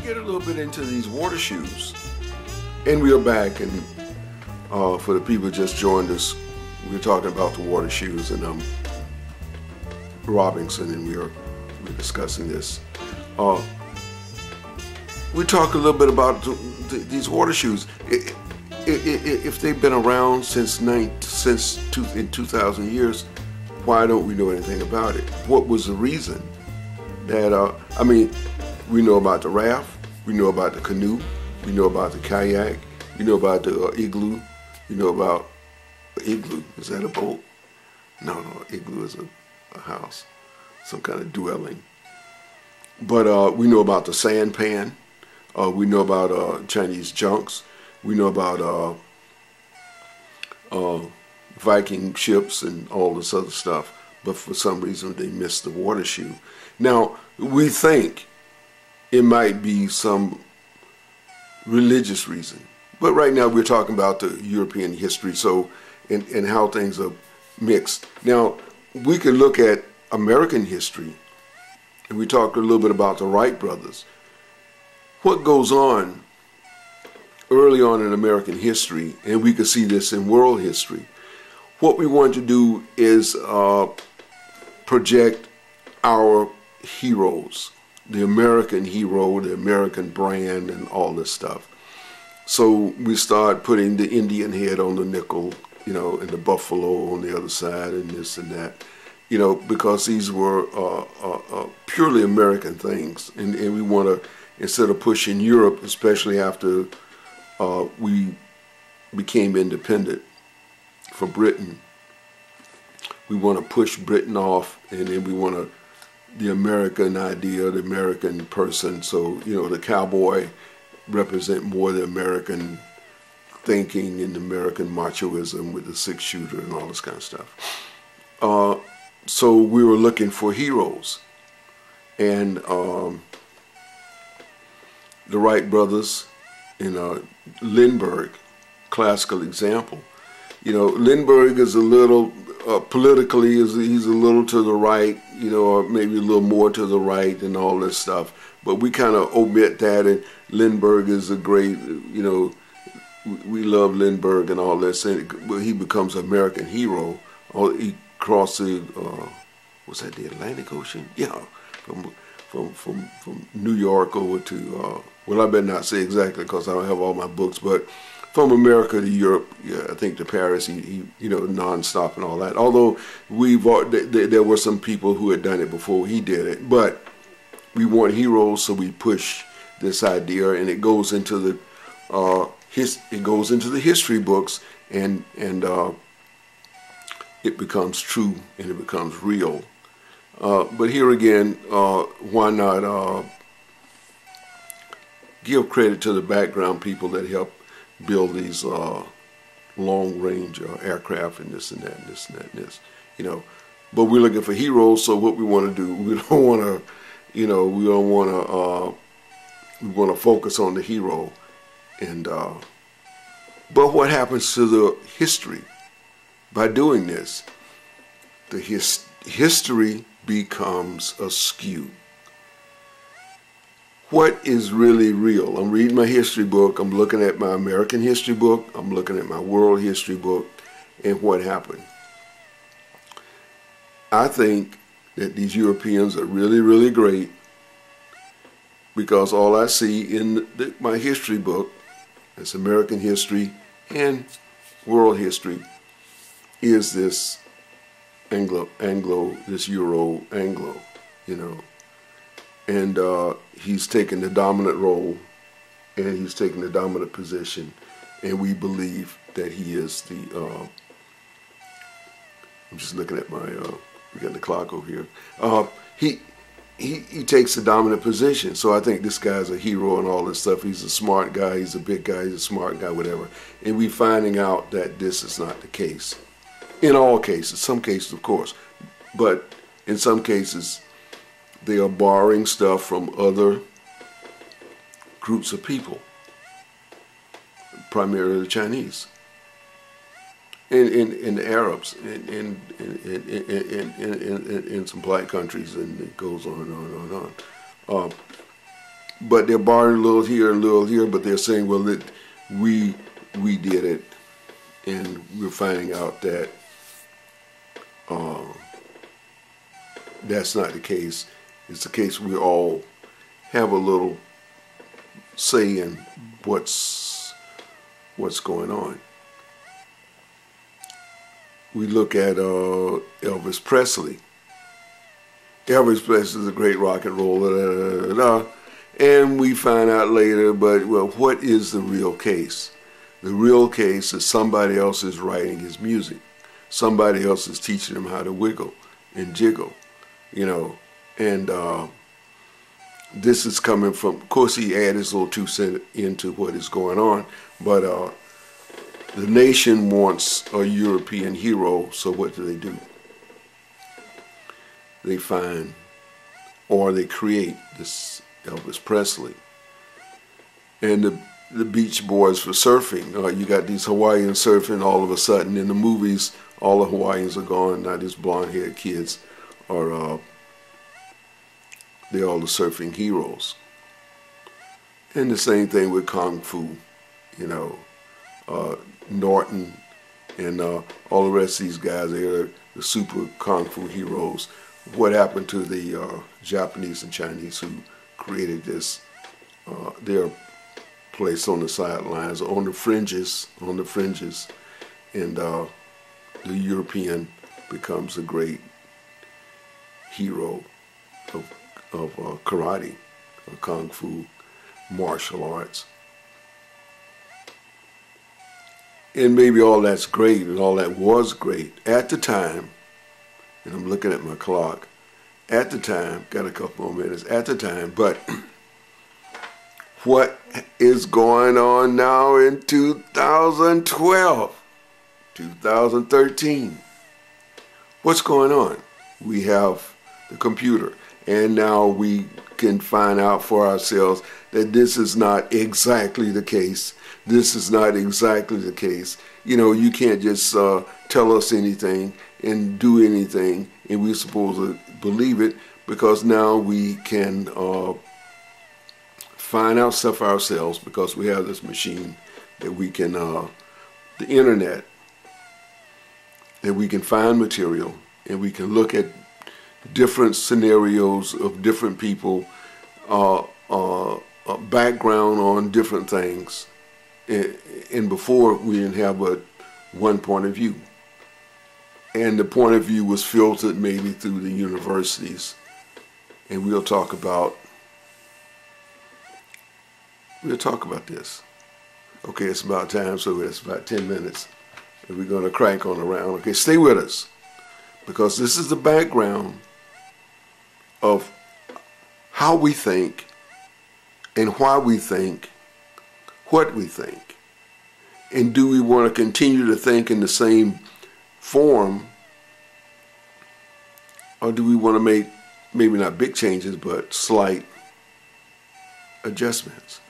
get a little bit into these water shoes. And we are back, and for the people who just joined us, we're talking about the water shoes, and Robinson, and we're discussing this. We talk a little bit about these water shoes. If they've been around since in 2,000 years, why don't we know anything about it? What was the reason that, I mean, we know about the raft, we know about the canoe, we know about the kayak, we know about the igloo, we know about igloo. Is that a boat? No, igloo is a house, some kind of dwelling. But we know about the sampan, we know about Chinese junks, we know about Viking ships and all this other stuff, but for some reason they missed the water shoe. Now, we think it might be some religious reason, but right now we're talking about the European history, so and how things are mixed. Now, we could look at American history, and we talked a little bit about the Wright brothers. What goes on early on in American history, and we could see this in world history. What we want to do is project our heroes, the American hero, the American brand, and all this stuff. So we start putting the Indian head on the nickel, you know, and the buffalo on the other side, and this and that, you know, because these were purely American things, and we want to, instead of pushing Europe, especially after we became independent from Britain, we want to push Britain off, and then we want to, the American idea, the American person. So, you know, the cowboy represent more the American thinking and the American machoism with the 6-shooter and all this kind of stuff. So we were looking for heroes, and the Wright brothers in Lindbergh, classical example. You know, Lindbergh is a little, politically, he's a little to the right, you know, or maybe a little more to the right and all this stuff. But we kind of omit that, and Lindbergh is a great, you know, we love Lindbergh and all this, and he becomes an American hero. He crossed the, what's that, the Atlantic Ocean? Yeah, from New York over to, well, I better not say exactly because I don't have all my books, but from America to Europe, yeah, I think to Paris, he you know, nonstop and all that. Although there were some people who had done it before he did it, but we want heroes, so we push this idea, and it goes into the history books, and it becomes true and it becomes real. But here again, why not give credit to the background people that help build these long-range aircraft and this and that and this and that and this, you know. But we're looking for heroes, so what we want to do, we don't want to, you know, we want to focus on the hero, and but what happens to the history by doing this? The history becomes askew. What is really real? I'm reading my history book, I'm looking at my American history book, I'm looking at my world history book, and what happened? I think that these Europeans are really, really great, because all I see in my history book, that's American history and world history, is this this Euro-Anglo, you know. And he's taken the dominant role, and he's taken the dominant position, and we believe that he is the, I'm just looking at my, we got the clock over here. He takes the dominant position, so I think this guy's a hero and all this stuff. He's a smart guy, he's a big guy, he's a smart guy, whatever. And we're finding out that this is not the case. In all cases, some cases of course, but in some cases, they are borrowing stuff from other groups of people, primarily the Chinese, and the Arabs, and in some black countries, and it goes on and on and on. but they're borrowing a little here and a little here, but they're saying, well, we did it, and we're finding out that that's not the case. It's the case we all have a little say in what's going on. We look at Elvis Presley. Elvis Presley is a great rock and roller, and we find out later, but well, what is the real case? The real case is somebody else is writing his music. Somebody else is teaching him how to wiggle and jiggle, you know. And this is coming from, of course, he added his little 2 cents into what is going on, but the nation wants a European hero, so what do? They find, or they create this Elvis Presley. And the Beach Boys for surfing. You got these Hawaiians surfing all of a sudden. In the movies, all the Hawaiians are gone. Now these blonde-haired kids are, they're all the surfing heroes. And the same thing with Kung Fu, you know, Norton and all the rest of these guys, they're the super Kung Fu heroes. What happened to the Japanese and Chinese who created this? They're placed on the sidelines, on the fringes, and the European becomes a great hero of karate, of Kung Fu, martial arts. And maybe all that's great, and all that was great at the time, and I'm looking at my clock, at the time, got a couple more minutes, at the time, but what is going on now in 2012, 2013? What's going on? We have the computer, and now we can find out for ourselves that this is not exactly the case. This is not exactly the case. You know, you can't just tell us anything and do anything, and we're supposed to believe it, because now we can find out stuff ourselves, because we have this machine that we can, the internet, that we can find material, and we can look at different scenarios of different people, background on different things. And before, we didn't have but one point of view. And the point of view was filtered maybe through the universities. And we'll talk about this. Okay, it's about time, so it's about 10 minutes. And we're going to crank on around. Okay, stay with us, because this is the background of how we think and why we think what we think. And do we want to continue to think in the same form, or do we want to make maybe not big changes but slight adjustments?